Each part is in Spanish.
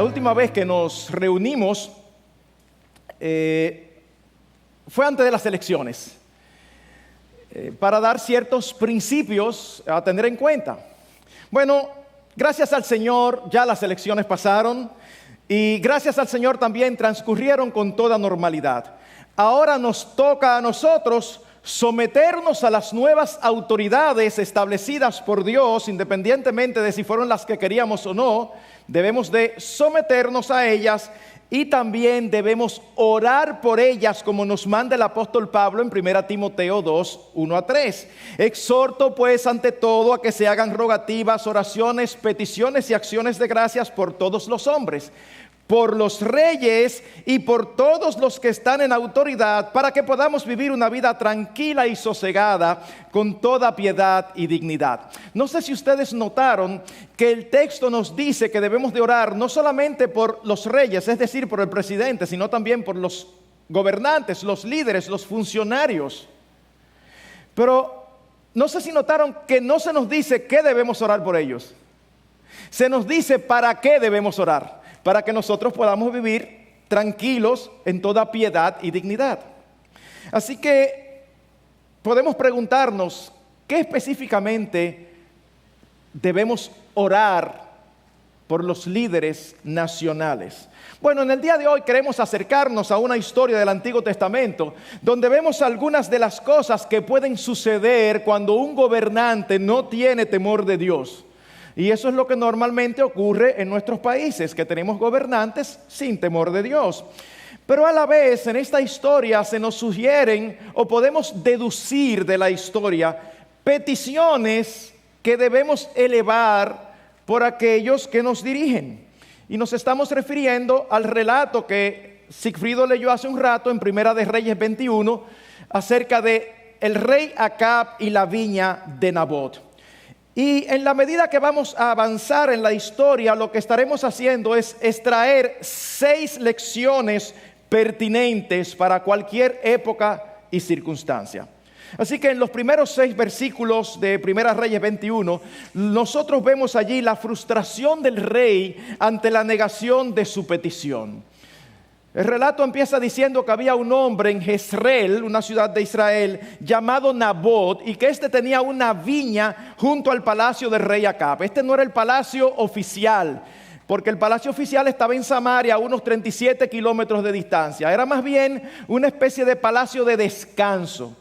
La última vez que nos reunimos fue antes de las elecciones, para dar ciertos principios a tener en cuenta. Bueno, gracias al Señor ya las elecciones pasaron y gracias al Señor también transcurrieron con toda normalidad. Ahora nos toca a nosotros someternos a las nuevas autoridades establecidas por Dios, independientemente de si fueron las que queríamos o no. Debemos de someternos a ellas y también debemos orar por ellas, como nos manda el apóstol Pablo en 1 Timoteo 2, 1-3. Exhorto pues ante todo a que se hagan rogativas, oraciones, peticiones y acciones de gracias por todos los hombres, por los reyes y por todos los que están en autoridad, para que podamos vivir una vida tranquila y sosegada, con toda piedad y dignidad. No sé si ustedes notaron que el texto nos dice que debemos de orar no solamente por los reyes, es decir, por el presidente, sino también por los gobernantes, los líderes, los funcionarios. Pero no sé si notaron que no se nos dice que debemos orar por ellos. Se nos dice para qué debemos orar. Para que nosotros podamos vivir tranquilos en toda piedad y dignidad. Así que podemos preguntarnos, ¿qué específicamente debemos orar por los líderes nacionales? Bueno, en el día de hoy queremos acercarnos a una historia del Antiguo Testamento, donde vemos algunas de las cosas que pueden suceder cuando un gobernante no tiene temor de Dios. Y eso es lo que normalmente ocurre en nuestros países, que tenemos gobernantes sin temor de Dios. Pero a la vez, en esta historia se nos sugieren, o podemos deducir de la historia, peticiones que debemos elevar por aquellos que nos dirigen. Y nos estamos refiriendo al relato que Sigfrido leyó hace un rato en Primera de Reyes 21, acerca de el rey Acab y la viña de Nabot. Y en la medida que vamos a avanzar en la historia, lo que estaremos haciendo es extraer 6 lecciones pertinentes para cualquier época y circunstancia. Así que en los primeros 6 versículos de Primera Reyes 21, nosotros vemos allí la frustración del rey ante la negación de su petición. El relato empieza diciendo que había un hombre en Jezreel, una ciudad de Israel, llamado Nabot, y que éste tenía una viña junto al palacio del rey Acab. Este no era el palacio oficial, porque el palacio oficial estaba en Samaria, a unos 37 kilómetros de distancia. Era más bien una especie de palacio de descanso,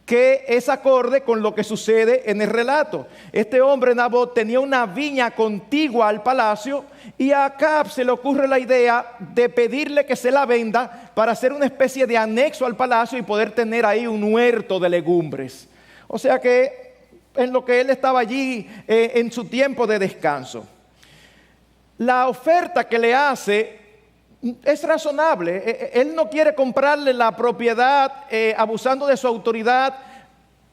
que es acorde con lo que sucede en el relato. Este hombre Nabot tenía una viña contigua al palacio, y a Acab se le ocurre la idea de pedirle que se la venda para hacer una especie de anexo al palacio y poder tener ahí un huerto de legumbres. O sea que en lo que él estaba allí en su tiempo de descanso. La oferta que le hace es razonable. Él no quiere comprarle la propiedad abusando de su autoridad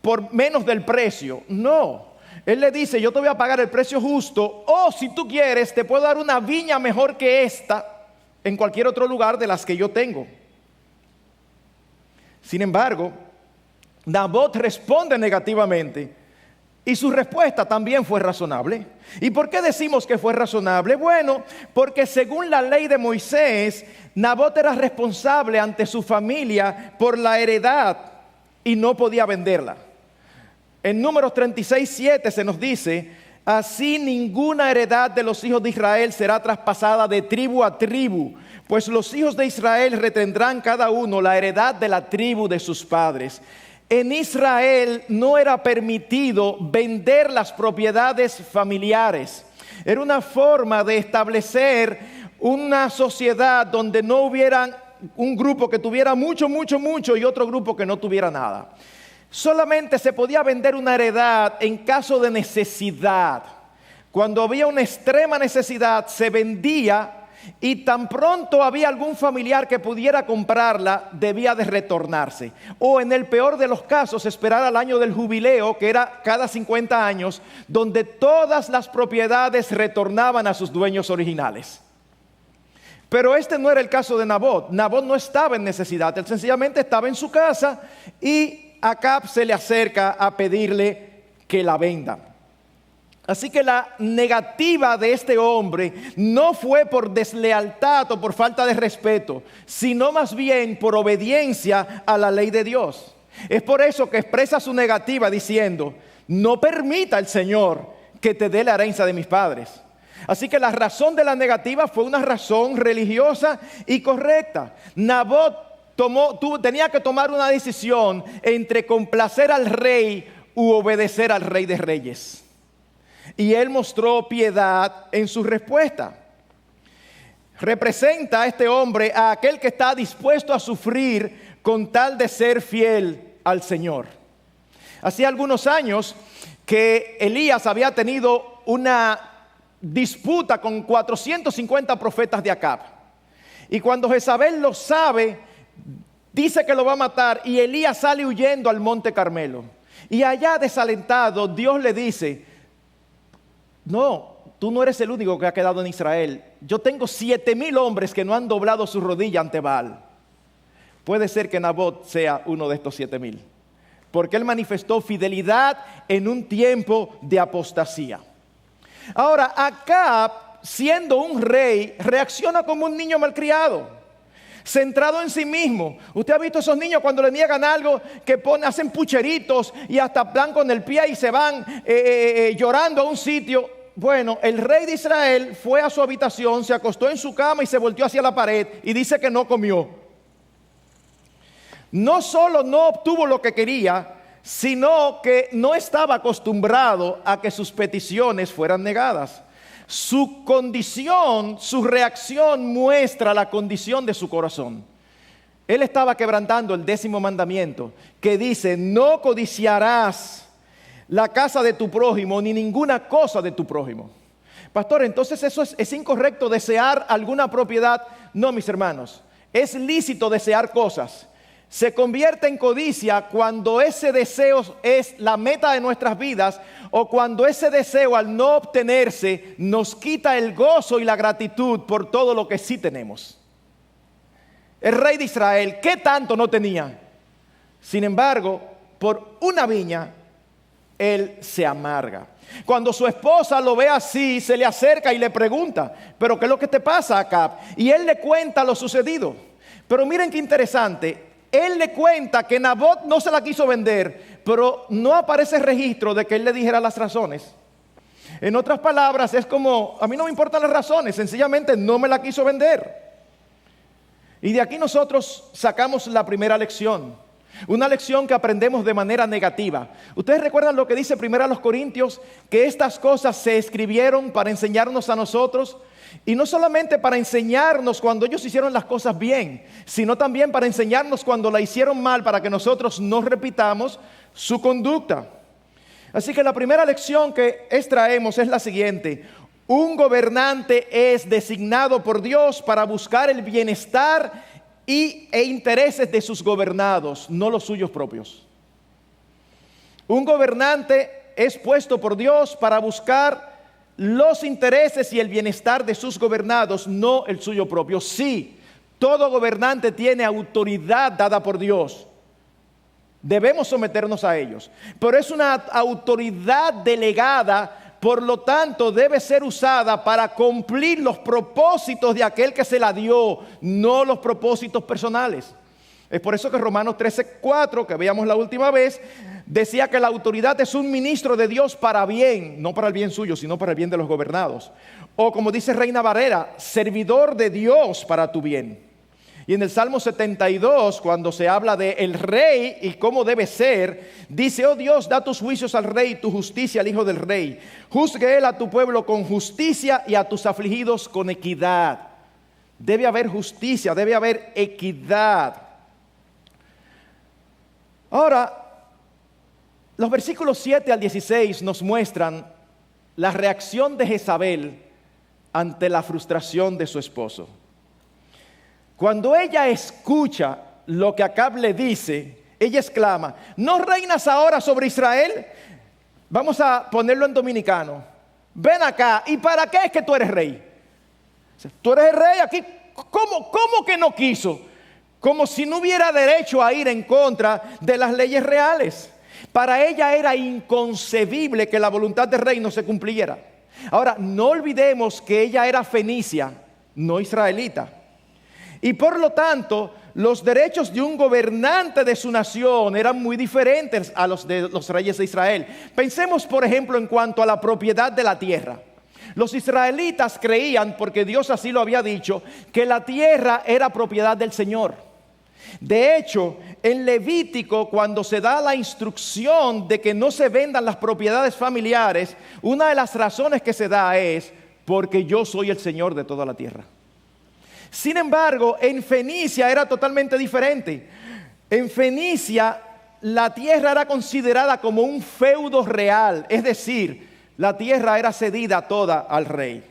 por menos del precio. No. Él le dice, yo te voy a pagar el precio justo, o si tú quieres, te puedo dar una viña mejor que esta en cualquier otro lugar de las que yo tengo. Sin embargo, Nabot responde negativamente, y su respuesta también fue razonable. ¿Y por qué decimos que fue razonable? Bueno, porque según la ley de Moisés, Nabot era responsable ante su familia por la heredad y no podía venderla. En Números 36:7 se nos dice, así ninguna heredad de los hijos de Israel será traspasada de tribu a tribu, pues los hijos de Israel retendrán cada uno la heredad de la tribu de sus padres. En Israel no era permitido vender las propiedades familiares. Era una forma de establecer una sociedad donde no hubiera un grupo que tuviera mucho y otro grupo que no tuviera nada. Solamente se podía vender una heredad en caso de necesidad. Cuando había una extrema necesidad, se vendía, y tan pronto había algún familiar que pudiera comprarla, debía de retornarse. O en el peor de los casos, esperar al año del jubileo, que era cada 50 años, donde todas las propiedades retornaban a sus dueños originales. Pero este no era el caso de Nabot. Nabot no estaba en necesidad, él sencillamente estaba en su casa, y Acab se le acerca a pedirle que la venda. Así que la negativa de este hombre no fue por deslealtad o por falta de respeto, sino más bien por obediencia a la ley de Dios. Es por eso que expresa su negativa diciendo: no permita el Señor que te dé la herencia de mis padres. Así que la razón de la negativa fue una razón religiosa y correcta. Nabot tenía que tomar una decisión entre complacer al rey u obedecer al Rey de Reyes. Y él mostró piedad en su respuesta. Representa a este hombre a aquel que está dispuesto a sufrir con tal de ser fiel al Señor. Hacía algunos años que Elías había tenido una disputa con 450 profetas de Acab. Y cuando Jezabel lo sabe, dice que lo va a matar, y Elías sale huyendo al monte Carmelo. Y allá desalentado, Dios le dice: no, tú no eres el único que ha quedado en Israel. Yo tengo 7,000 hombres que no han doblado su rodilla ante Baal. Puede ser que Nabot sea uno de estos 7,000, porque él manifestó fidelidad en un tiempo de apostasía. Ahora, Acab, siendo un rey, reacciona como un niño malcriado, centrado en sí mismo. Usted ha visto esos niños cuando le niegan algo, que hacen pucheritos y hasta dan con el pie y se van llorando a un sitio. Bueno, el rey de Israel fue a su habitación, se acostó en su cama y se volteó hacia la pared y dice que no comió. No solo no obtuvo lo que quería, sino que no estaba acostumbrado a que sus peticiones fueran negadas. Su condición, su reacción muestra la condición de su corazón. Él estaba quebrantando el 10º mandamiento, que dice: no codiciarás la casa de tu prójimo, ni ninguna cosa de tu prójimo. Pastor, entonces eso es incorrecto, desear alguna propiedad. No, mis hermanos, es lícito desear cosas. Se convierte en codicia cuando ese deseo es la meta de nuestras vidas, o cuando ese deseo, al no obtenerse, nos quita el gozo y la gratitud por todo lo que sí tenemos. El rey de Israel, ¿qué tanto no tenía? Sin embargo, por una viña, él se amarga. Cuando su esposa lo ve así, se le acerca y le pregunta: ¿pero qué es lo que te pasa, Acab? Y él le cuenta lo sucedido. Pero miren qué interesante. Él le cuenta que Nabot no se la quiso vender, pero no aparece registro de que él le dijera las razones. En otras palabras, es como: a mí no me importan las razones, sencillamente no me la quiso vender. Y de aquí nosotros sacamos la primera lección. Una lección que aprendemos de manera negativa. Ustedes recuerdan lo que dice 1 Corintios, que estas cosas se escribieron para enseñarnos a nosotros, y no solamente para enseñarnos cuando ellos hicieron las cosas bien, sino también para enseñarnos cuando la hicieron mal, para que nosotros no repitamos su conducta. Así que la primera lección que extraemos es la siguiente: un gobernante es designado por Dios para buscar el bienestar e intereses de sus gobernados, no los suyos propios. Un gobernante es puesto por Dios para buscar los intereses y el bienestar de sus gobernados, no el suyo propio. Sí, todo gobernante tiene autoridad dada por Dios. Debemos someternos a ellos, pero es una autoridad delegada. Por lo tanto, debe ser usada para cumplir los propósitos de aquel que se la dio, no los propósitos personales. Es por eso que Romanos 13:4, que veíamos la última vez, decía que la autoridad es un ministro de Dios para bien, no para el bien suyo, sino para el bien de los gobernados. O como dice Reina Valera, servidor de Dios para tu bien. Y en el Salmo 72, cuando se habla de el rey y cómo debe ser, dice: oh Dios, da tus juicios al rey, tu justicia al hijo del rey. Juzgue él a tu pueblo con justicia y a tus afligidos con equidad. Debe haber justicia, debe haber equidad. Ahora, los versículos 7 al 16 nos muestran la reacción de Jezabel ante la frustración de su esposo. Cuando ella escucha lo que Acab le dice, ella exclama: ¿no reinas ahora sobre Israel? Vamos a ponerlo en dominicano. Ven acá, ¿y para qué es que tú eres rey? Tú eres el rey aquí. ¿Cómo que no quiso? Como si no hubiera derecho a ir en contra de las leyes reales. Para ella era inconcebible que la voluntad del rey no se cumpliera. Ahora, no olvidemos que ella era fenicia, no israelita. Y por lo tanto, los derechos de un gobernante de su nación eran muy diferentes a los de los reyes de Israel. Pensemos, por ejemplo, en cuanto a la propiedad de la tierra. Los israelitas creían, porque Dios así lo había dicho, que la tierra era propiedad del Señor. De hecho, en Levítico, cuando se da la instrucción de que no se vendan las propiedades familiares, una de las razones que se da es porque yo soy el Señor de toda la tierra. Sin embargo, en Fenicia era totalmente diferente. En Fenicia, la tierra era considerada como un feudo real, es decir, la tierra era cedida toda al rey.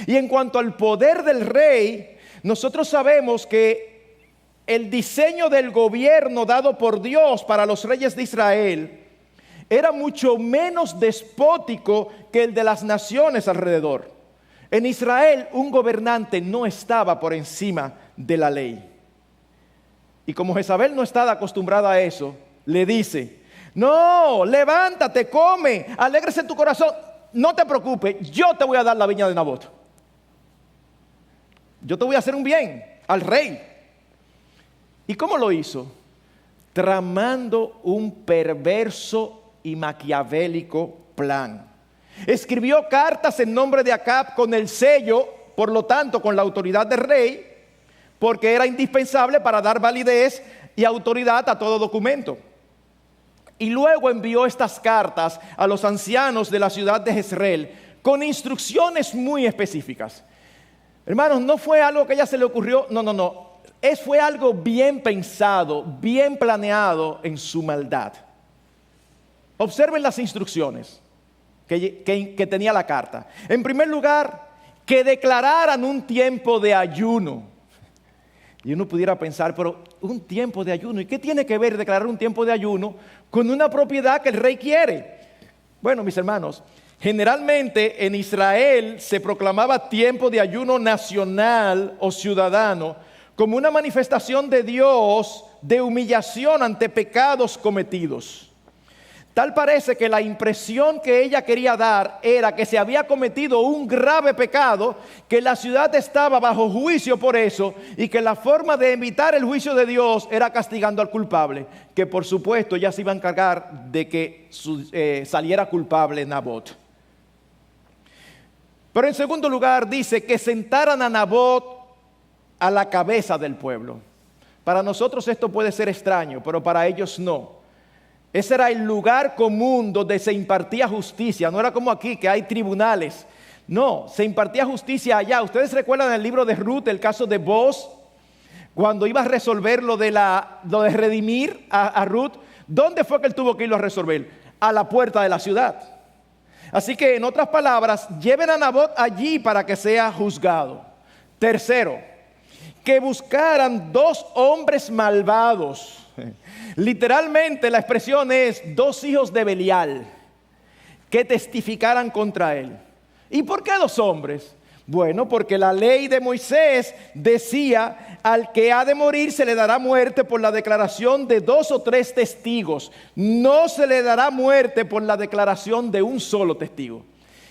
Y en cuanto al poder del rey, nosotros sabemos que el diseño del gobierno dado por Dios para los reyes de Israel era mucho menos despótico que el de las naciones alrededor. En Israel, un gobernante no estaba por encima de la ley. Y como Jezabel no estaba acostumbrada a eso, le dice: no, levántate, come, alégrese tu corazón, no te preocupes, yo te voy a dar la viña de Nabot. Yo te voy a hacer un bien al rey. ¿Y cómo lo hizo? Tramando un perverso y maquiavélico plan. Escribió cartas en nombre de Acab con el sello, por lo tanto con la autoridad del rey, porque era indispensable para dar validez y autoridad a todo documento. Y luego envió estas cartas a los ancianos de la ciudad de Jezreel con instrucciones muy específicas. Hermanos, no fue algo que a ella se le ocurrió, no. Fue algo bien pensado, bien planeado en su maldad. Observen las instrucciones que tenía la carta. En primer lugar, que declararan un tiempo de ayuno. Y uno pudiera pensar, pero un tiempo de ayuno, ¿y qué tiene que ver declarar un tiempo de ayuno con una propiedad que el rey quiere? Bueno, mis hermanos, generalmente en Israel se proclamaba tiempo de ayuno nacional o ciudadano como una manifestación de Dios de humillación ante pecados cometidos. Tal parece que la impresión que ella quería dar era que se había cometido un grave pecado, que la ciudad estaba bajo juicio por eso y que la forma de evitar el juicio de Dios era castigando al culpable, que por supuesto ya se iba a encargar de que saliera culpable Nabot. Pero en segundo lugar dice que sentaran a Nabot a la cabeza del pueblo. Para nosotros esto puede ser extraño, pero para ellos no. Ese era el lugar común donde se impartía justicia. No era como aquí que hay tribunales. No, se impartía justicia allá. Ustedes recuerdan el libro de Ruth, el caso de Boaz, cuando iba a resolver lo de redimir a Ruth. ¿Dónde fue que él tuvo que irlo a resolver? A la puerta de la ciudad. Así que, en otras palabras, lleven a Nabot allí para que sea juzgado. Tercero, que buscaran 2 hombres malvados. Literalmente la expresión es 2 hijos de Belial que testificaran contra él. ¿Y por qué 2 hombres? Bueno, porque la ley de Moisés decía: al que ha de morir se le dará muerte por la declaración de 2 o 3 testigos. No se le dará muerte por la declaración de un solo testigo.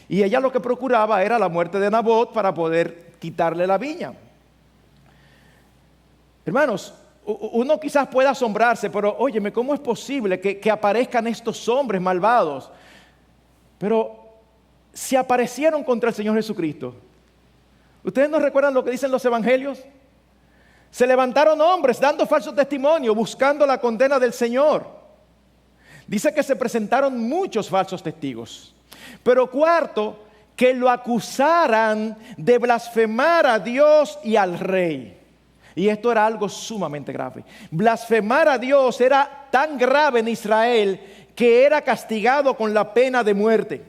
Y ella lo que procuraba era la muerte de Nabot para poder quitarle la viña. Hermanos, uno quizás pueda asombrarse, pero óyeme, ¿cómo es posible que aparezcan estos hombres malvados? Pero si aparecieron contra el Señor Jesucristo. ¿Ustedes no recuerdan lo que dicen los evangelios? Se levantaron hombres dando falso testimonio, buscando la condena del Señor. Dice que se presentaron muchos falsos testigos. Pero cuarto, que lo acusaran de blasfemar a Dios y al rey. Y esto era algo sumamente grave. Blasfemar a Dios era tan grave en Israel que era castigado con la pena de muerte.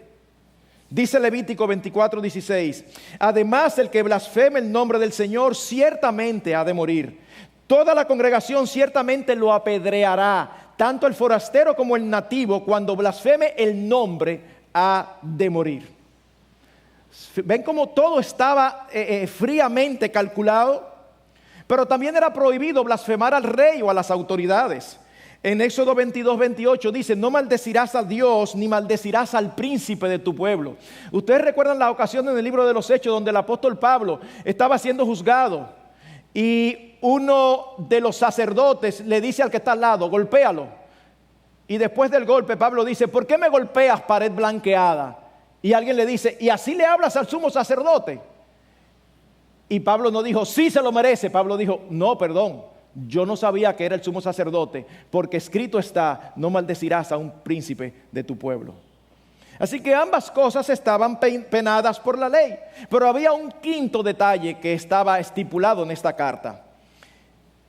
Dice Levítico 24:16: además, el que blasfeme el nombre del Señor ciertamente ha de morir. Toda la congregación ciertamente lo apedreará, tanto el forastero como el nativo, cuando blasfeme el nombre ha de morir. ¿Ven cómo todo estaba fríamente calculado? Pero también era prohibido blasfemar al rey o a las autoridades. En Éxodo 22:28 dice: no maldecirás a Dios ni maldecirás al príncipe de tu pueblo. Ustedes recuerdan la ocasión en el libro de los Hechos donde el apóstol Pablo estaba siendo juzgado y uno de los sacerdotes le dice al que está al lado: golpéalo. Y después del golpe Pablo dice: ¿por qué me golpeas, pared blanqueada? Y alguien le dice: ¿y así le hablas al sumo sacerdote? Y Pablo no dijo: sí se lo merece. Pablo dijo: no, perdón, yo no sabía que era el sumo sacerdote, porque escrito está: no maldecirás a un príncipe de tu pueblo. Así que ambas cosas estaban penadas por la ley. Pero había un quinto detalle que estaba estipulado en esta carta: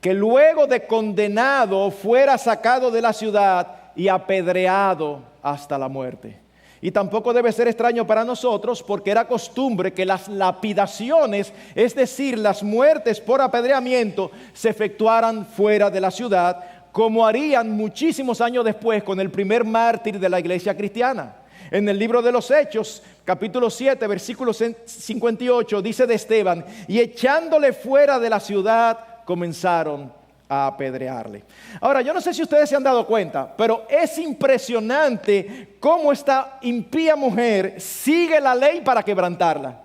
que luego de condenado fuera sacado de la ciudad y apedreado hasta la muerte. Y tampoco debe ser extraño para nosotros, porque era costumbre que las lapidaciones, es decir, las muertes por apedreamiento, se efectuaran fuera de la ciudad, como harían muchísimos años después con el primer mártir de la iglesia cristiana. En el libro de los Hechos, capítulo 7, versículo 58, dice de Esteban: y echándole fuera de la ciudad, comenzaron a apedrearle. Ahora, yo no sé si ustedes se han dado cuenta, pero es impresionante cómo esta impía mujer sigue la ley para quebrantarla.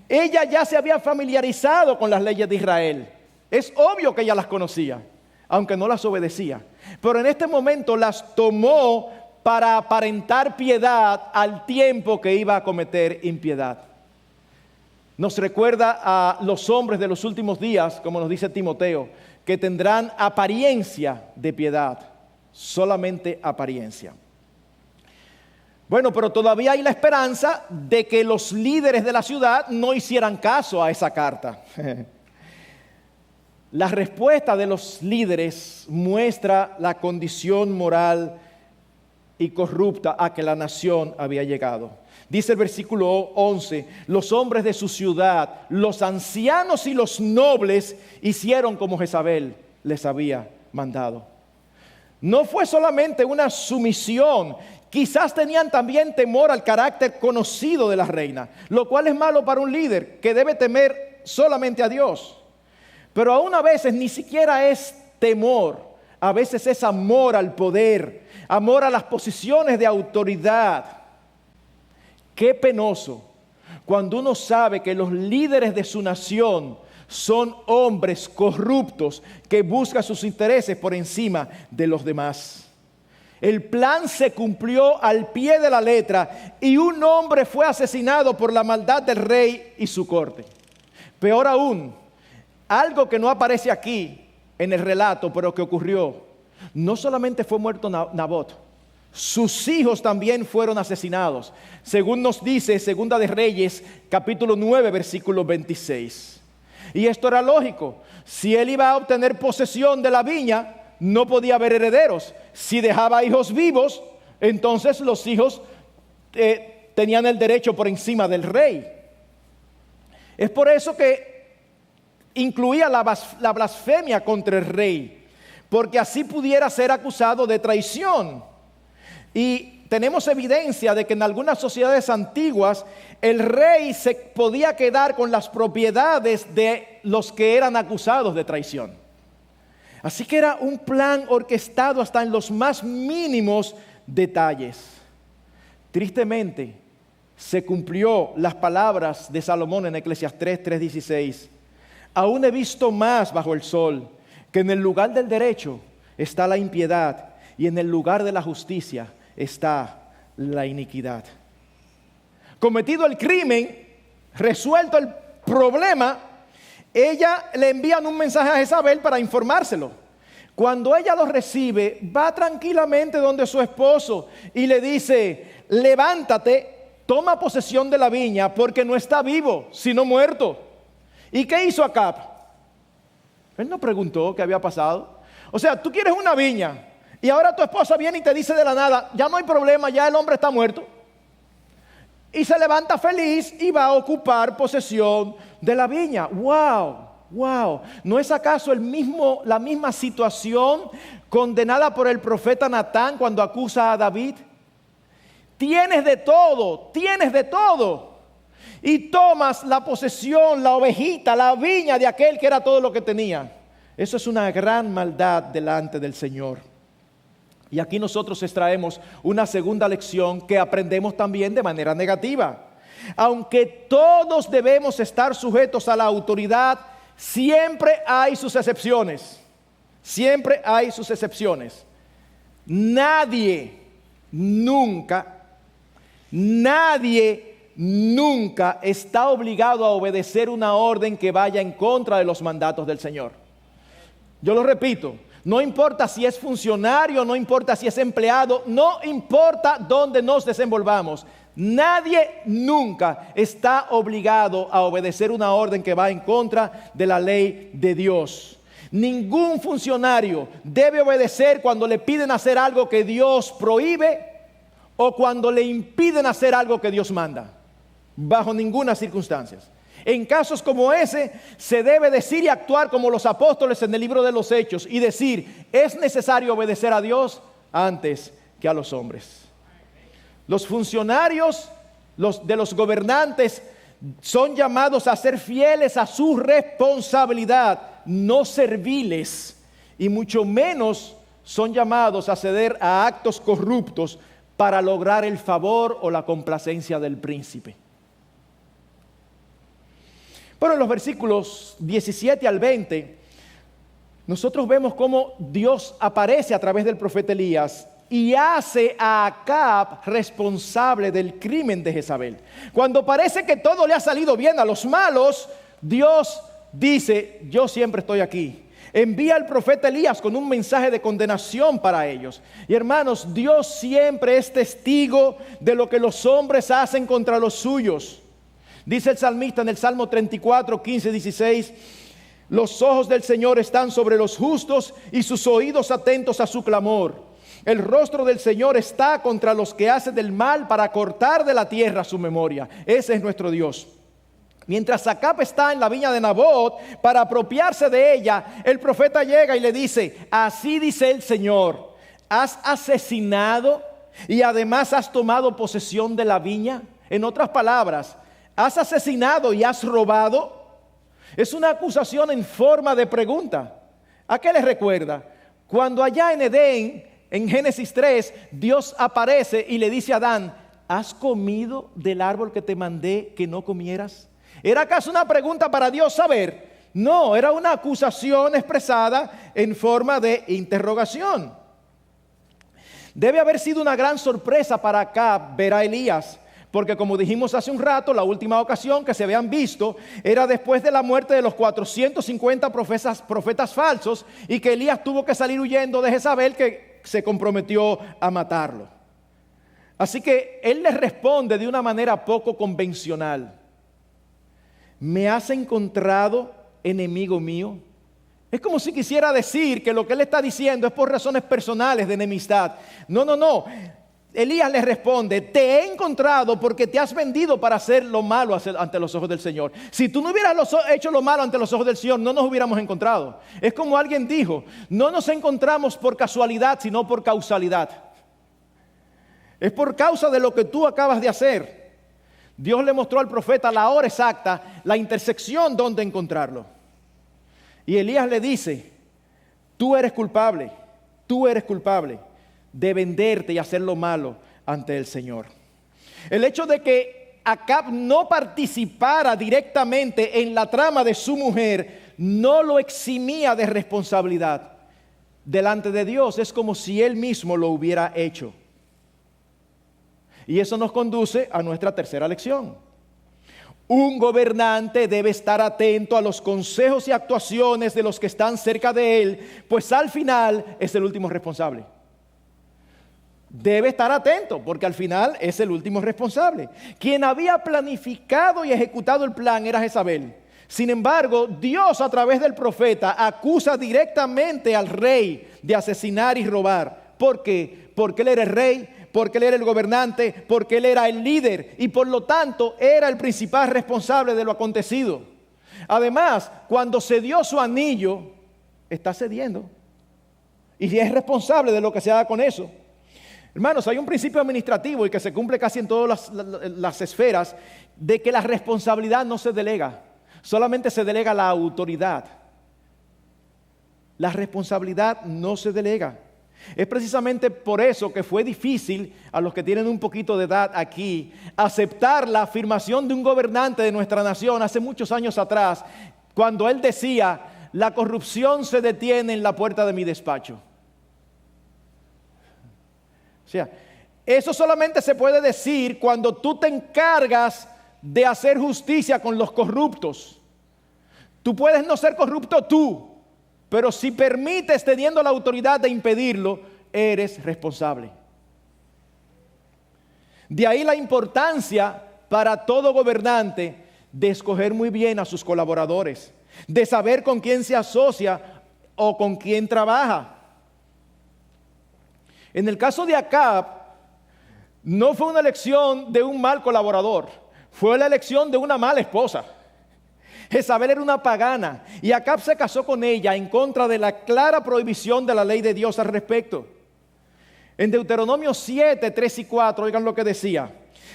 Ella ya se había familiarizado con las leyes de Israel. Es obvio que ella las conocía, aunque no las obedecía. Pero en este momento las tomó para aparentar piedad al tiempo que iba a cometer impiedad. Nos recuerda a los hombres de los últimos días, como nos dice Timoteo, que tendrán apariencia de piedad, solamente apariencia. Bueno, pero todavía hay la esperanza de que los líderes de la ciudad no hicieran caso a esa carta. La respuesta de los líderes muestra la condición moral y corrupta a que la nación había llegado. Dice el versículo 11: los hombres de su ciudad, los ancianos y los nobles, hicieron como Jezabel les había mandado. No fue solamente una sumisión, quizás tenían también temor al carácter conocido de la reina, lo cual es malo para un líder que debe temer solamente a Dios. Pero aún a veces ni siquiera es temor, a veces es amor al poder, amor a las posiciones de autoridad. Qué penoso cuando uno sabe que los líderes de su nación son hombres corruptos que buscan sus intereses por encima de los demás. El plan se cumplió al pie de la letra y un hombre fue asesinado por la maldad del rey y su corte. Peor aún, algo que no aparece aquí en el relato, pero que ocurrió: no solamente fue muerto Nabot, sus hijos también fueron asesinados, según nos dice Segunda de Reyes, capítulo 9, versículo 26. Y esto era lógico. Si él iba a obtener posesión de la viña, no podía haber herederos. Si dejaba hijos vivos, entonces los hijos tenían el derecho por encima del rey. Es por eso que incluía la blasfemia contra el rey, porque así pudiera ser acusado de traición. Y tenemos evidencia de que en algunas sociedades antiguas el rey se podía quedar con las propiedades de los que eran acusados de traición. Así que era un plan orquestado hasta en los más mínimos detalles. Tristemente, se cumplió las palabras de Salomón en Eclesiastés 3:16. Aún he visto más bajo el sol, que en el lugar del derecho está la impiedad y en el lugar de la justicia está la iniquidad. Cometido el crimen, resuelto el problema, ella le envían un mensaje a Jezabel para informárselo. Cuando ella lo recibe, va tranquilamente donde su esposo y le dice: levántate, toma posesión de la viña, porque no está vivo, sino muerto. ¿Y qué hizo Acab? Él no preguntó qué había pasado. O sea, tú quieres una viña y ahora tu esposa viene y te dice de la nada: ya no hay problema, ya el hombre está muerto. Y se levanta feliz y va a ocupar posesión de la viña. ¡Wow! ¿No es acaso la misma situación condenada por el profeta Natán cuando acusa a David? Tienes de todo. Y tomas la posesión, la ovejita, la viña de aquel que era todo lo que tenía. Eso es una gran maldad delante del Señor. Y aquí nosotros extraemos una segunda lección que aprendemos también de manera negativa. Aunque todos debemos estar sujetos a la autoridad, siempre hay sus excepciones. Siempre hay sus excepciones. Nadie nunca está obligado a obedecer una orden que vaya en contra de los mandatos del Señor. Yo lo repito, no importa si es funcionario, no importa si es empleado, no importa dónde nos desenvolvamos. Nadie nunca está obligado a obedecer una orden que va en contra de la ley de Dios. Ningún funcionario debe obedecer cuando le piden hacer algo que Dios prohíbe o cuando le impiden hacer algo que Dios manda. Bajo ninguna circunstancia. En casos como ese, se debe decir y actuar como los apóstoles en el libro de los Hechos y decir, es necesario obedecer a Dios antes que a los hombres. Los funcionarios, de los gobernantes, son llamados a ser fieles a su responsabilidad, no serviles, y mucho menos son llamados a ceder a actos corruptos para lograr el favor o la complacencia del príncipe. Pero en los versículos 17 al 20, nosotros vemos cómo Dios aparece a través del profeta Elías y hace a Acab responsable del crimen de Jezabel. Cuando parece que todo le ha salido bien a los malos, Dios dice, yo siempre estoy aquí. Envía al profeta Elías con un mensaje de condenación para ellos. Y hermanos, Dios siempre es testigo de lo que los hombres hacen contra los suyos. Dice el salmista en el Salmo 34, 15, 16, los ojos del Señor están sobre los justos y sus oídos atentos a su clamor. El rostro del Señor está contra los que hacen del mal para cortar de la tierra su memoria. Ese es nuestro Dios. Mientras Acab está en la viña de Nabot para apropiarse de ella, el profeta llega y le dice, así dice el Señor, ¿has asesinado y además has tomado posesión de la viña? En otras palabras, ¿has asesinado y has robado? Es una acusación en forma de pregunta. ¿A qué les recuerda? Cuando allá en Edén, en Génesis 3, Dios aparece y le dice a Adán, ¿has comido del árbol que te mandé que no comieras? ¿Era acaso una pregunta para Dios saber? No, era una acusación expresada en forma de interrogación. Debe haber sido una gran sorpresa para Acab ver a Elías, porque como dijimos hace un rato, la última ocasión que se habían visto era después de la muerte de los 450 profetas falsos y que Elías tuvo que salir huyendo de Jezabel, que se comprometió a matarlo. Así que él le responde de una manera poco convencional. ¿Me has encontrado, enemigo mío? Es como si quisiera decir que lo que él está diciendo es por razones personales de enemistad. No. Elías le responde, te he encontrado porque te has vendido para hacer lo malo ante los ojos del Señor. Si tú no hubieras hecho lo malo ante los ojos del Señor, no nos hubiéramos encontrado. Es como alguien dijo, no nos encontramos por casualidad, sino por causalidad. Es por causa de lo que tú acabas de hacer. Dios le mostró al profeta la hora exacta, la intersección donde encontrarlo. Y Elías le dice, tú eres culpable de venderte y hacer lo malo ante el Señor. El hecho de que Acab no participara directamente en la trama de su mujer no lo eximía de responsabilidad delante de Dios. Es como si él mismo lo hubiera hecho. Y eso nos conduce a nuestra tercera lección. Un gobernante debe estar atento a los consejos y actuaciones de los que están cerca de él, pues al final es el último responsable. Debe estar atento porque al final es el último responsable. Quien había planificado y ejecutado el plan era Jezabel. Sin embargo, Dios a través del profeta acusa directamente al rey de asesinar y robar. ¿Por qué? Porque él era el rey, porque él era el gobernante, porque él era el líder y por lo tanto era el principal responsable de lo acontecido. Además, cuando cedió su anillo, está cediendo y es responsable de lo que se haga con eso. Hermanos, hay un principio administrativo y que se cumple casi en todas las esferas, de que la responsabilidad no se delega, solamente se delega la autoridad. La responsabilidad no se delega. Es precisamente por eso que fue difícil, a los que tienen un poquito de edad aquí, aceptar la afirmación de un gobernante de nuestra nación hace muchos años atrás, cuando él decía: la corrupción se detiene en la puerta de mi despacho. O sea, eso solamente se puede decir cuando tú te encargas de hacer justicia con los corruptos. Tú puedes no ser corrupto tú, pero si permites, teniendo la autoridad de impedirlo, eres responsable. De ahí la importancia para todo gobernante de escoger muy bien a sus colaboradores, de saber con quién se asocia o con quién trabaja. En el caso de Acab, no fue una elección de un mal colaborador, fue la elección de una mala esposa. Jezabel era una pagana y Acab se casó con ella en contra de la clara prohibición de la ley de Dios al respecto. En Deuteronomio 7, 3 y 4, oigan lo que decía: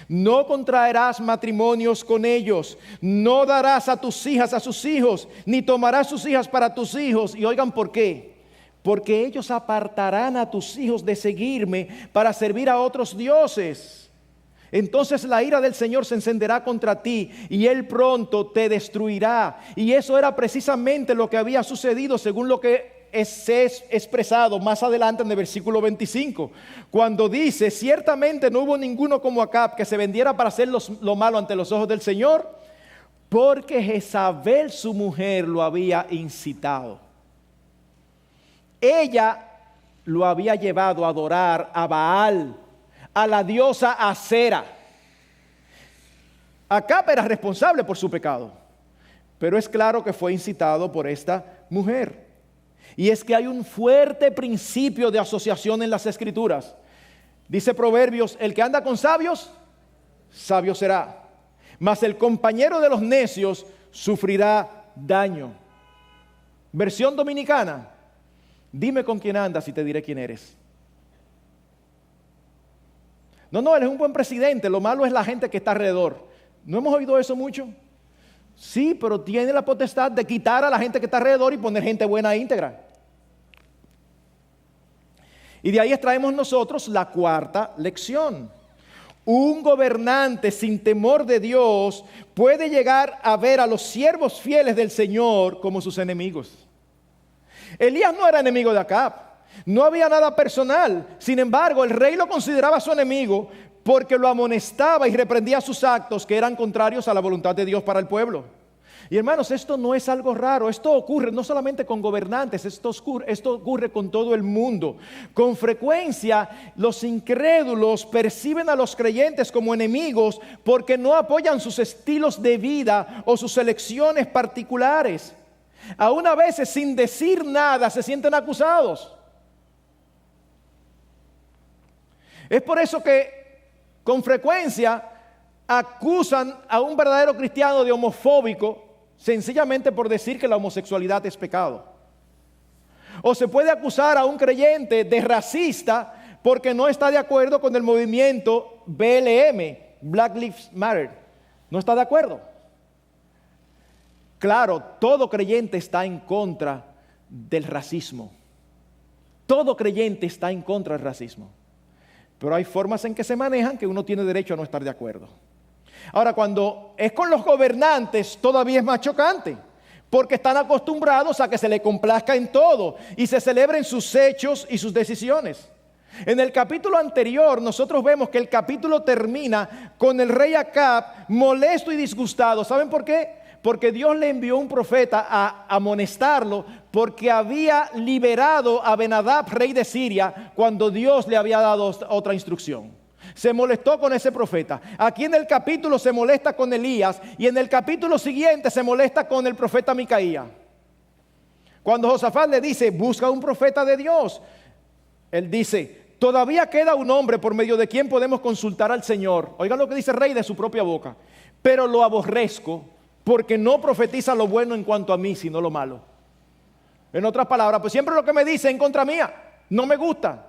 no contraerás matrimonios con ellos, no darás a tus hijas a sus hijos, ni tomarás sus hijas para tus hijos. Y oigan por qué: porque ellos apartarán a tus hijos de seguirme para servir a otros dioses. Entonces la ira del Señor se encenderá contra ti y Él pronto te destruirá. Y eso era precisamente lo que había sucedido, según lo que es expresado más adelante en el versículo 25, cuando dice: ciertamente no hubo ninguno como Acab que se vendiera para hacer lo malo ante los ojos del Señor, porque Jezabel su mujer lo había incitado. Ella lo había llevado a adorar a Baal, a la diosa Acera. Acab era responsable por su pecado, pero es claro que fue incitado por esta mujer. Y es que hay un fuerte principio de asociación en las Escrituras. Dice Proverbios: el que anda con sabios, sabio será, mas el compañero de los necios sufrirá daño. Versión dominicana: dime con quién andas y te diré quién eres. No, él es un buen presidente, lo malo es la gente que está alrededor. ¿No hemos oído eso mucho? Sí, pero tiene la potestad de quitar a la gente que está alrededor y poner gente buena e íntegra. Y de ahí extraemos nosotros la cuarta lección. Un gobernante sin temor de Dios puede llegar a ver a los siervos fieles del Señor como sus enemigos. Elías no era enemigo de Acab. No había nada personal. Sin embargo, el rey lo consideraba su enemigo porque lo amonestaba y reprendía sus actos que eran contrarios a la voluntad de Dios para el pueblo. Y hermanos, esto no es algo raro. Esto ocurre no solamente con gobernantes, esto ocurre con todo el mundo. Con frecuencia, los incrédulos perciben a los creyentes como enemigos porque no apoyan sus estilos de vida o sus elecciones particulares. Aún a veces, sin decir nada, se sienten acusados. Es por eso que con frecuencia acusan a un verdadero cristiano de homofóbico, sencillamente por decir que la homosexualidad es pecado. O se puede acusar a un creyente de racista porque no está de acuerdo con el movimiento BLM, Black Lives Matter. No está de acuerdo. Claro, todo creyente está en contra del racismo. Todo creyente está en contra del racismo. Pero hay formas en que se manejan que uno tiene derecho a no estar de acuerdo. Ahora, cuando es con los gobernantes, todavía es más chocante, porque están acostumbrados a que se le complazca en todo y se celebren sus hechos y sus decisiones. En el capítulo anterior, nosotros vemos que el capítulo termina con el rey Acab molesto y disgustado. ¿Saben por qué? Porque Dios le envió un profeta a amonestarlo porque había liberado a Ben-Hadad, rey de Siria, cuando Dios le había dado otra instrucción. Se molestó con ese profeta. Aquí en el capítulo se molesta con Elías y en el capítulo siguiente se molesta con el profeta Micaía. Cuando Josafat le dice: busca un profeta de Dios, él dice: todavía queda un hombre por medio de quien podemos consultar al Señor. Oigan lo que dice el rey de su propia boca: pero lo aborrezco porque no profetiza lo bueno en cuanto a mí, sino lo malo. En otras palabras, pues siempre lo que me dice es en contra mía, no me gusta.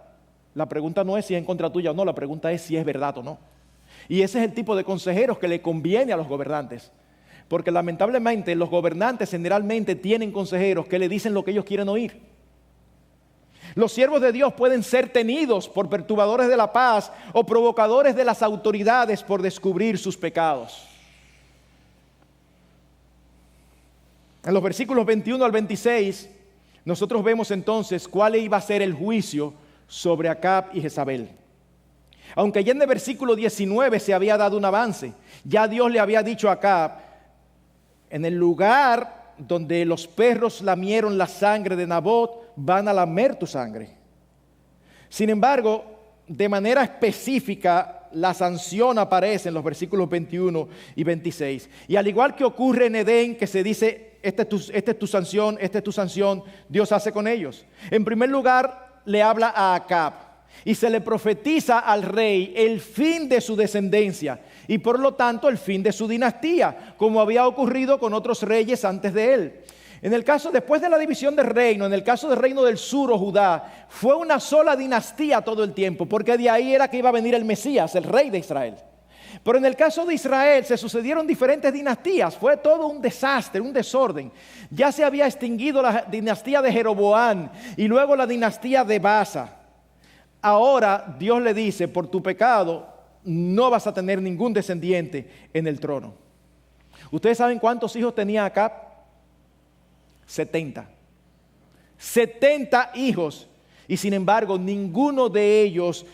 La pregunta no es si es en contra tuya o no, la pregunta es si es verdad o no. Y ese es el tipo de consejeros que le conviene a los gobernantes. Porque lamentablemente los gobernantes generalmente tienen consejeros que le dicen lo que ellos quieren oír. Los siervos de Dios pueden ser tenidos por perturbadores de la paz o provocadores de las autoridades por descubrir sus pecados. En los versículos 21 al 26, nosotros vemos entonces cuál iba a ser el juicio sobre Acab y Jezabel. Aunque ya en el versículo 19 se había dado un avance, ya Dios le había dicho a Acab: en el lugar donde los perros lamieron la sangre de Nabot, van a lamer tu sangre. Sin embargo, de manera específica, la sanción aparece en los versículos 21 y 26. Y al igual que ocurre en Edén, que se dice: esta es tu sanción, esta es tu sanción, Dios hace con ellos. En primer lugar, le habla a Acab y se le profetiza al rey el fin de su descendencia y por lo tanto el fin de su dinastía, como había ocurrido con otros reyes antes de él. En el caso, después de la división del reino, en el caso del reino del sur o Judá, fue una sola dinastía todo el tiempo, porque de ahí era que iba a venir el Mesías, el rey de Israel. Pero en el caso de Israel se sucedieron diferentes dinastías, fue todo un desastre, un desorden. Ya se había extinguido la dinastía de Jeroboam y luego la dinastía de Baasa. Ahora Dios le dice: por tu pecado no vas a tener ningún descendiente en el trono. ¿Ustedes saben cuántos hijos tenía Acab? 70 hijos, y sin embargo ninguno de ellos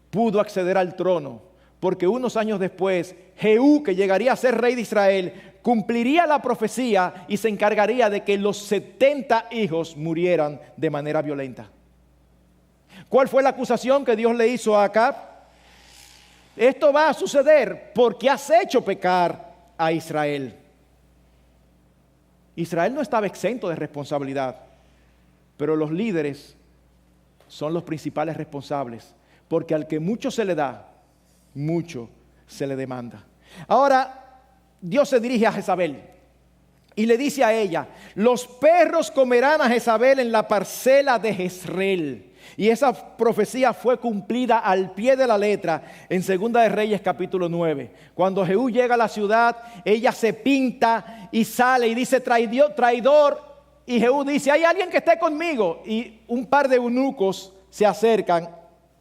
pudo acceder al trono, porque unos años después Jehú, que llegaría a ser rey de Israel, cumpliría la profecía y se encargaría de que los 70 hijos murieran de manera violenta. ¿Cuál fue la acusación que Dios le hizo a Acab? Esto va a suceder porque has hecho pecar a Israel. Israel no estaba exento de responsabilidad, pero los líderes son los principales responsables, porque al que mucho se le da, mucho se le demanda. Ahora, Dios se dirige a Jezabel y le dice a ella: los perros comerán a Jezabel en la parcela de Jezreel. Y esa profecía fue cumplida al pie de la letra en Segunda de Reyes capítulo 9. Cuando Jehú llega a la ciudad, ella se pinta y sale y dice: traidor. Y Jehú dice: hay alguien que esté conmigo. Y un par de eunucos se acercan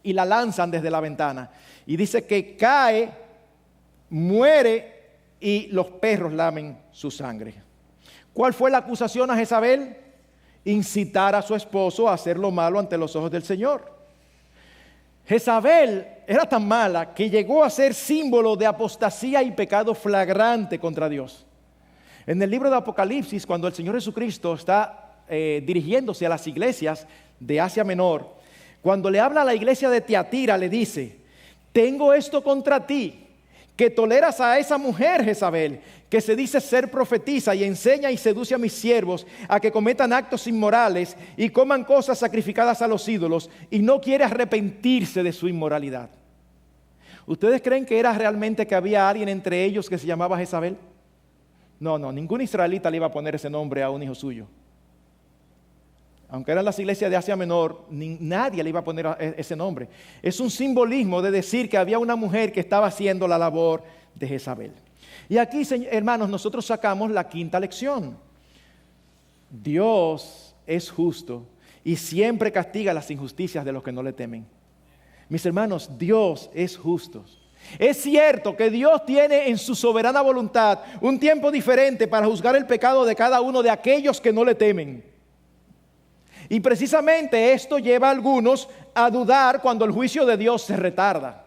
y la lanzan desde la ventana. Y dice que cae, muere y los perros lamen su sangre. ¿Cuál fue la acusación a Jezabel? Incitar a su esposo a hacer lo malo ante los ojos del Señor. Jezabel era tan mala que llegó a ser símbolo de apostasía y pecado flagrante contra Dios. En el libro de Apocalipsis, cuando el Señor Jesucristo está dirigiéndose a las iglesias de Asia Menor, cuando le habla a la iglesia de Tiatira, le dice: tengo esto contra ti, que toleras a esa mujer Jezabel, que se dice ser profetisa y enseña y seduce a mis siervos a que cometan actos inmorales y coman cosas sacrificadas a los ídolos, y no quiere arrepentirse de su inmoralidad. ¿Ustedes creen que era realmente que había alguien entre ellos que se llamaba Jezabel? No, ningún israelita le iba a poner ese nombre a un hijo suyo. Aunque eran las iglesias de Asia Menor, nadie le iba a poner ese nombre. Es un simbolismo de decir que había una mujer que estaba haciendo la labor de Jezabel. Y aquí, hermanos, nosotros sacamos la quinta lección. Dios es justo y siempre castiga las injusticias de los que no le temen. Mis hermanos, Dios es justo. Es cierto que Dios tiene en su soberana voluntad un tiempo diferente para juzgar el pecado de cada uno de aquellos que no le temen. Y precisamente esto lleva a algunos a dudar cuando el juicio de Dios se retarda.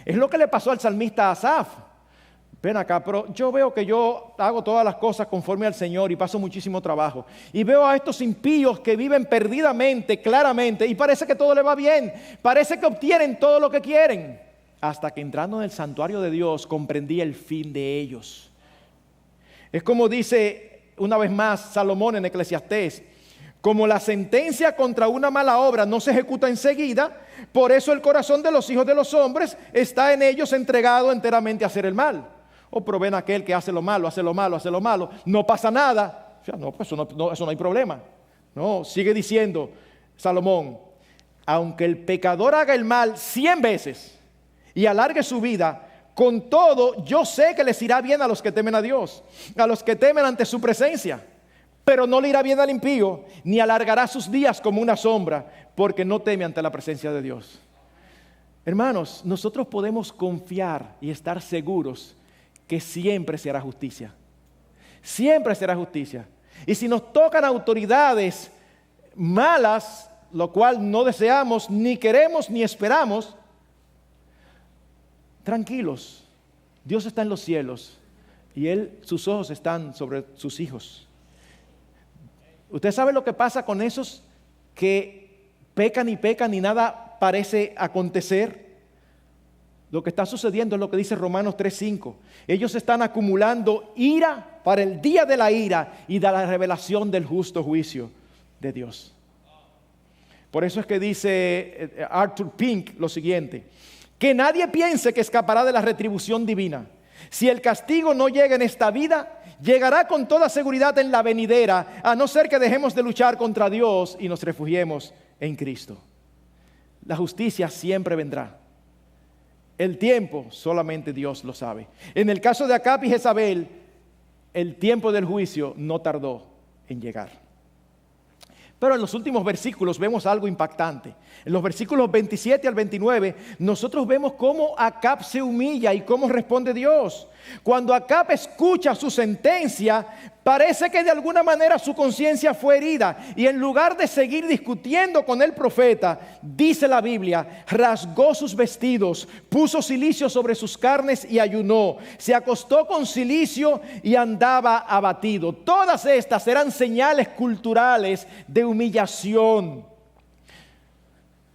Es lo que le pasó al salmista Asaf. Ven acá, pero yo veo que yo hago todas las cosas conforme al Señor y paso muchísimo trabajo. Y veo a estos impíos que viven perdidamente, claramente, y parece que todo le va bien. Parece que obtienen todo lo que quieren. Hasta que entrando en el santuario de Dios comprendí el fin de ellos. Es como dice una vez más Salomón en Eclesiastés: como la sentencia contra una mala obra no se ejecuta enseguida, por eso el corazón de los hijos de los hombres está en ellos entregado enteramente a hacer el mal. O pero ven aquel que hace lo malo, no pasa nada. O sea, no, pues eso no hay problema. No, sigue diciendo Salomón: aunque el pecador haga el mal 100 veces y alargue su vida, con todo yo sé que les irá bien a los que temen a Dios, a los que temen ante su presencia. Pero no le irá bien al impío, ni alargará sus días como una sombra, porque no teme ante la presencia de Dios. Hermanos, nosotros podemos confiar y estar seguros que siempre se hará justicia. Siempre será justicia. Y si nos tocan autoridades malas, lo cual no deseamos, ni queremos, ni esperamos, tranquilos. Dios está en los cielos y sus ojos están sobre sus hijos. ¿Usted sabe lo que pasa con esos que pecan y nada parece acontecer? Lo que está sucediendo es lo que dice Romanos 3:5. Ellos están acumulando ira para el día de la ira y de la revelación del justo juicio de Dios. Por eso es que dice Arthur Pink lo siguiente: que nadie piense que escapará de la retribución divina. Si el castigo no llega en esta vida, llegará con toda seguridad en la venidera, a no ser que dejemos de luchar contra Dios y nos refugiemos en Cristo. La justicia siempre vendrá. El tiempo solamente Dios lo sabe. En el caso de Acab y Jezabel, el tiempo del juicio no tardó en llegar. Pero en los últimos versículos vemos algo impactante. En los versículos 27 al 29, nosotros vemos cómo Acab se humilla y cómo responde Dios. Cuando Acab escucha su sentencia, parece que de alguna manera su conciencia fue herida. Y en lugar de seguir discutiendo con el profeta, dice la Biblia, rasgó sus vestidos, puso cilicio sobre sus carnes y ayunó. Se acostó con cilicio y andaba abatido. Todas estas eran señales culturales de humillación.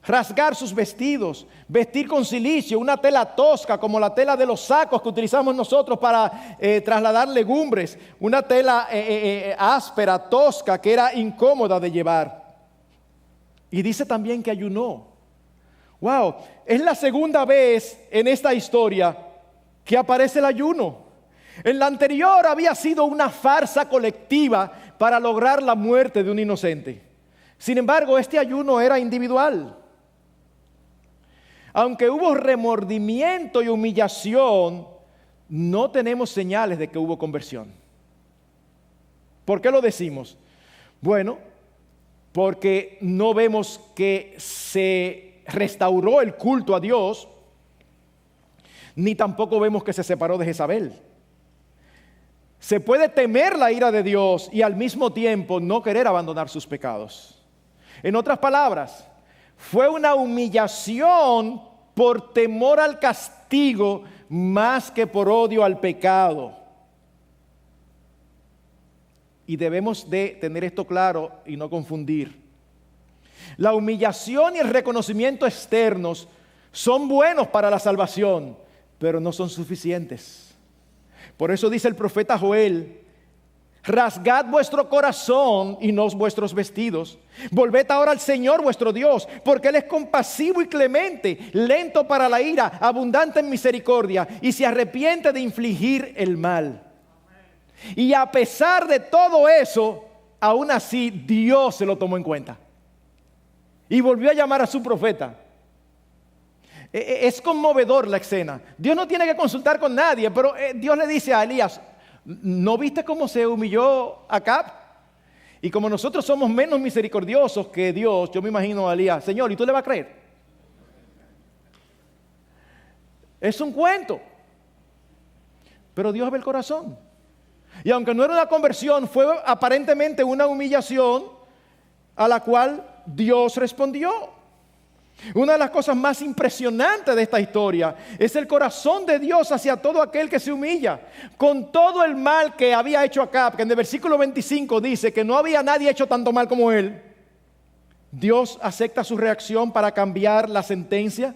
Rasgar sus vestidos, vestir con cilicio, una tela tosca como la tela de los sacos que utilizamos nosotros para trasladar legumbres, una tela áspera, tosca, que era incómoda de llevar. Y dice también que ayunó. Wow, es la segunda vez en esta historia que aparece el ayuno. En la anterior había sido una farsa colectiva para lograr la muerte de un inocente. Sin embargo, este ayuno era individual. Aunque hubo remordimiento y humillación, no tenemos señales de que hubo conversión. ¿Por qué lo decimos? Bueno, porque no vemos que se restauró el culto a Dios, ni tampoco vemos que se separó de Jezabel. Se puede temer la ira de Dios y al mismo tiempo no querer abandonar sus pecados. En otras palabras, fue una humillación por temor al castigo más que por odio al pecado. Y debemos de tener esto claro y no confundir. La humillación y el reconocimiento externos son buenos para la salvación, pero no son suficientes. Por eso dice el profeta Joel: rasgad vuestro corazón y no vuestros vestidos. Volved ahora al Señor vuestro Dios, porque Él es compasivo y clemente, lento para la ira, abundante en misericordia, y se arrepiente de infligir el mal. Y a pesar de todo eso, aún así Dios se lo tomó en cuenta y volvió a llamar a su profeta. Es conmovedor la escena. Dios no tiene que consultar con nadie, pero Dios le dice a Elías: ¿no viste cómo se humilló Acab? Y como nosotros somos menos misericordiosos que Dios, yo me imagino a Elías: Señor, ¿y tú le vas a creer? Es un cuento. Pero Dios ve el corazón. Y aunque no era una conversión, fue aparentemente una humillación a la cual Dios respondió. Una de las cosas más impresionantes de esta historia es el corazón de Dios hacia todo aquel que se humilla. Con todo el mal que había hecho Acab, que en el versículo 25 dice que no había nadie hecho tanto mal como él, Dios acepta su reacción para cambiar la sentencia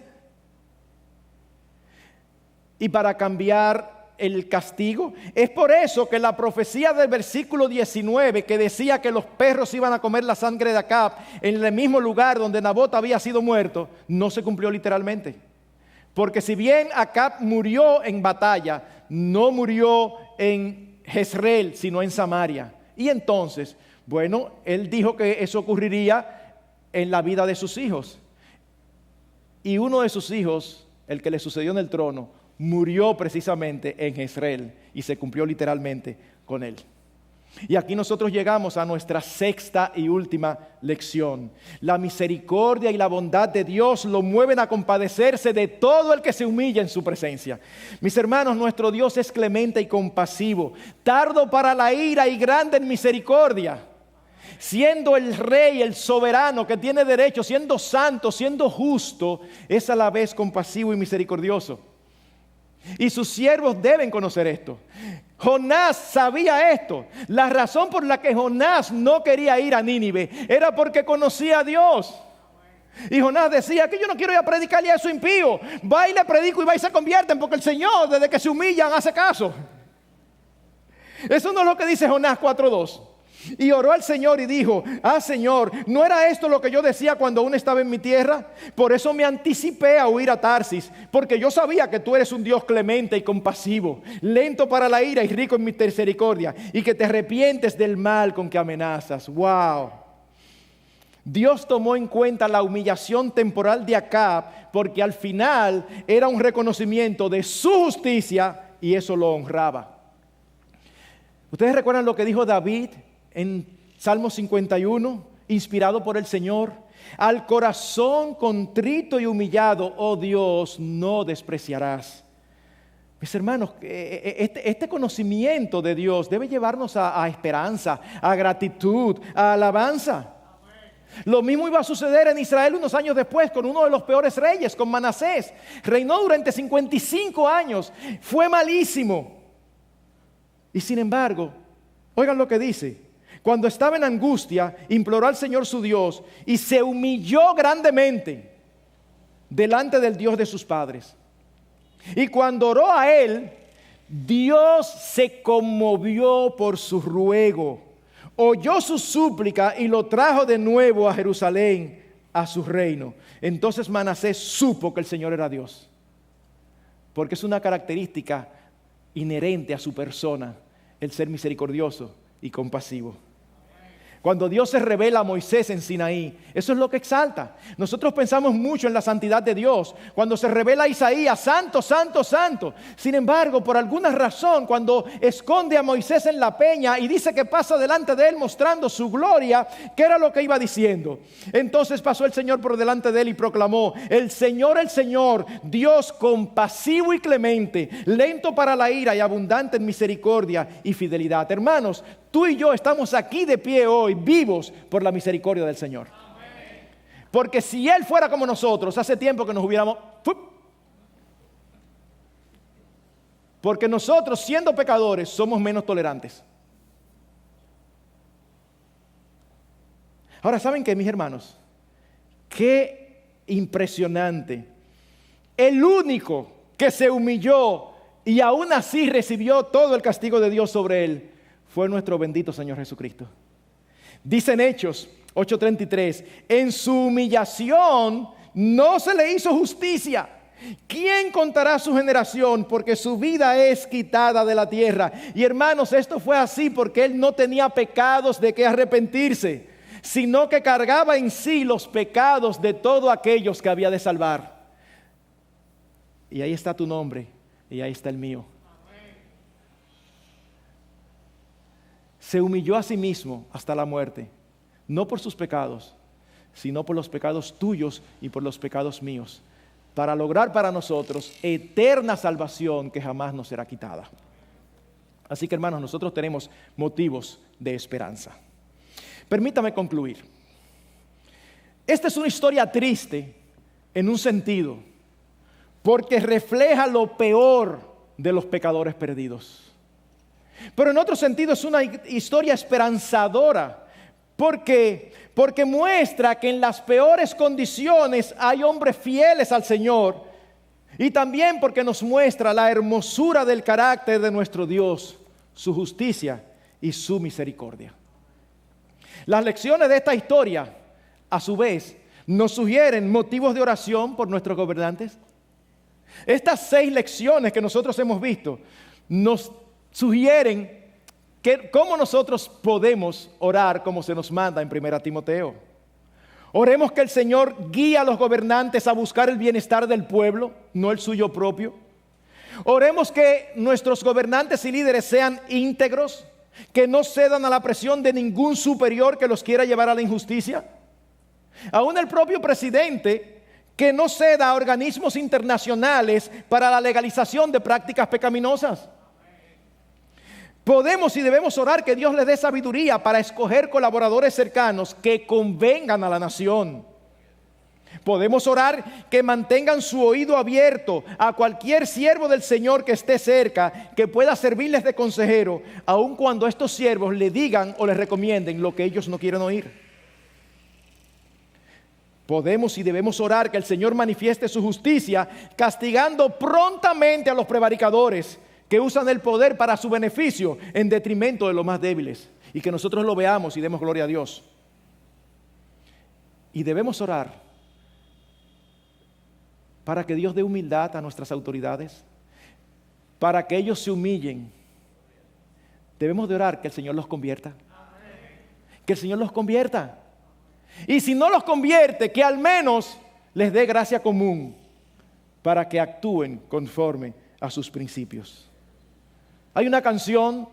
y para cambiar el castigo. Es por eso que la profecía del versículo 19, que decía que los perros iban a comer la sangre de Acab en el mismo lugar donde Nabot había sido muerto, no se cumplió literalmente. Porque si bien Acab murió en batalla, no murió en Jezreel, sino en Samaria. Y entonces, bueno, él dijo que eso ocurriría en la vida de sus hijos. Y uno de sus hijos, el que le sucedió en el trono, murió precisamente en Jezreel y se cumplió literalmente con él. Y aquí nosotros llegamos a nuestra sexta y última lección. La misericordia y la bondad de Dios lo mueven a compadecerse de todo el que se humilla en su presencia. Mis hermanos, nuestro Dios es clemente y compasivo, tardo para la ira y grande en misericordia. Siendo el rey, el soberano que tiene derecho, siendo santo, siendo justo, es a la vez compasivo y misericordioso. Y sus siervos deben conocer esto. Jonás sabía esto. La razón por la que Jonás no quería ir a Nínive era porque conocía a Dios. Y Jonás decía que yo no quiero ir a predicarle a esos impíos. Va y le predico y va y se convierten, porque el Señor, desde que se humillan, hace caso. Eso no es lo que dice Jonás 4:2. Y oró al Señor y dijo: Señor, ¿no era esto lo que yo decía cuando aún estaba en mi tierra? Por eso me anticipé a huir a Tarsis, porque yo sabía que tú eres un Dios clemente y compasivo, lento para la ira y rico en misericordia, y que te arrepientes del mal con que amenazas. ¡Wow! Dios tomó en cuenta la humillación temporal de Acab, porque al final era un reconocimiento de su justicia y eso lo honraba. ¿Ustedes recuerdan lo que dijo David en Salmo 51, inspirado por el Señor? Al corazón contrito y humillado, oh Dios, no despreciarás. Mis hermanos, este conocimiento de Dios debe llevarnos a esperanza, a gratitud, a alabanza. Lo mismo iba a suceder en Israel unos años después con uno de los peores reyes, con Manasés. Reinó durante 55 años, fue malísimo. Y sin embargo, oigan lo que dice: cuando estaba en angustia, imploró al Señor su Dios y se humilló grandemente delante del Dios de sus padres. Y cuando oró a él, Dios se conmovió por su ruego, oyó su súplica y lo trajo de nuevo a Jerusalén, a su reino. Entonces Manasés supo que el Señor era Dios, porque es una característica inherente a su persona, el ser misericordioso y compasivo. Cuando Dios se revela a Moisés en Sinaí, eso es lo que exalta. Nosotros pensamos mucho en la santidad de Dios. Cuando se revela a Isaías, santo, santo, santo. Sin embargo, por alguna razón, cuando esconde a Moisés en la peña y dice que pasa delante de él mostrando su gloria, ¿qué era lo que iba diciendo? Entonces pasó el Señor por delante de él y proclamó: el Señor, Dios compasivo y clemente, lento para la ira y abundante en misericordia y fidelidad. Hermanos, tú y yo estamos aquí de pie hoy, vivos por la misericordia del Señor. Porque si Él fuera como nosotros, hace tiempo que nos hubiéramos... Porque nosotros, siendo pecadores, somos menos tolerantes. Ahora, ¿saben qué, mis hermanos? Qué impresionante. El único que se humilló y aún así recibió todo el castigo de Dios sobre él fue nuestro bendito Señor Jesucristo. Dice en Hechos 8:33, en su humillación no se le hizo justicia. ¿Quién contará su generación? Porque su vida es quitada de la tierra. Y hermanos, esto fue así porque él no tenía pecados de que arrepentirse, sino que cargaba en sí los pecados de todos aquellos que había de salvar. Y ahí está tu nombre y ahí está el mío. Se humilló a sí mismo hasta la muerte, no por sus pecados, sino por los pecados tuyos y por los pecados míos, para lograr para nosotros eterna salvación que jamás nos será quitada. Así que, hermanos, nosotros tenemos motivos de esperanza. Permítame concluir. Esta es una historia triste en un sentido, porque refleja lo peor de los pecadores perdidos. Pero en otro sentido es una historia esperanzadora, porque muestra que en las peores condiciones hay hombres fieles al Señor, y también porque nos muestra la hermosura del carácter de nuestro Dios, su justicia y su misericordia. Las lecciones de esta historia, a su vez, nos sugieren motivos de oración por nuestros gobernantes. Estas 6 lecciones que nosotros hemos visto nos sugieren que cómo nosotros podemos orar como se nos manda en 1 Timoteo. Oremos que el Señor guíe a los gobernantes a buscar el bienestar del pueblo, no el suyo propio. Oremos que nuestros gobernantes y líderes sean íntegros, que no cedan a la presión de ningún superior que los quiera llevar a la injusticia. Aún el propio presidente, que no ceda a organismos internacionales para la legalización de prácticas pecaminosas. Podemos y debemos orar que Dios les dé sabiduría para escoger colaboradores cercanos que convengan a la nación. Podemos orar que mantengan su oído abierto a cualquier siervo del Señor que esté cerca, que pueda servirles de consejero, aun cuando estos siervos le digan o les recomienden lo que ellos no quieren oír. Podemos y debemos orar que el Señor manifieste su justicia, castigando prontamente a los prevaricadores que usan el poder para su beneficio en detrimento de los más débiles, y que nosotros lo veamos y demos gloria a Dios. Y debemos orar para que Dios dé humildad a nuestras autoridades, para que ellos se humillen. Debemos de orar que el Señor los convierta. Que el Señor los convierta. Y si no los convierte, que al menos les dé gracia común para que actúen conforme a sus principios. Hay una canción,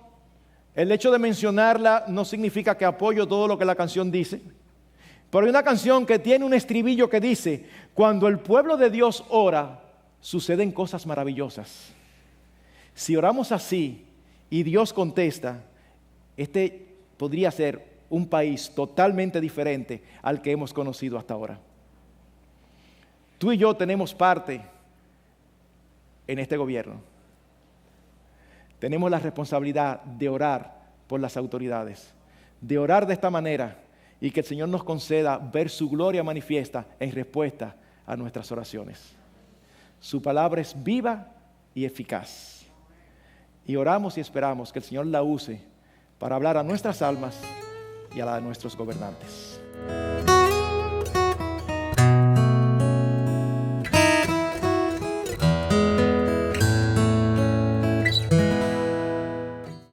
el hecho de mencionarla no significa que apoyo todo lo que la canción dice, pero hay una canción que tiene un estribillo que dice: cuando el pueblo de Dios ora, suceden cosas maravillosas. Si oramos así y Dios contesta, este podría ser un país totalmente diferente al que hemos conocido hasta ahora. Tú y yo tenemos parte en este gobierno. Tenemos la responsabilidad de orar por las autoridades, de orar de esta manera y que el Señor nos conceda ver su gloria manifiesta en respuesta a nuestras oraciones. Su palabra es viva y eficaz. Y oramos y esperamos que el Señor la use para hablar a nuestras almas y a la de nuestros gobernantes.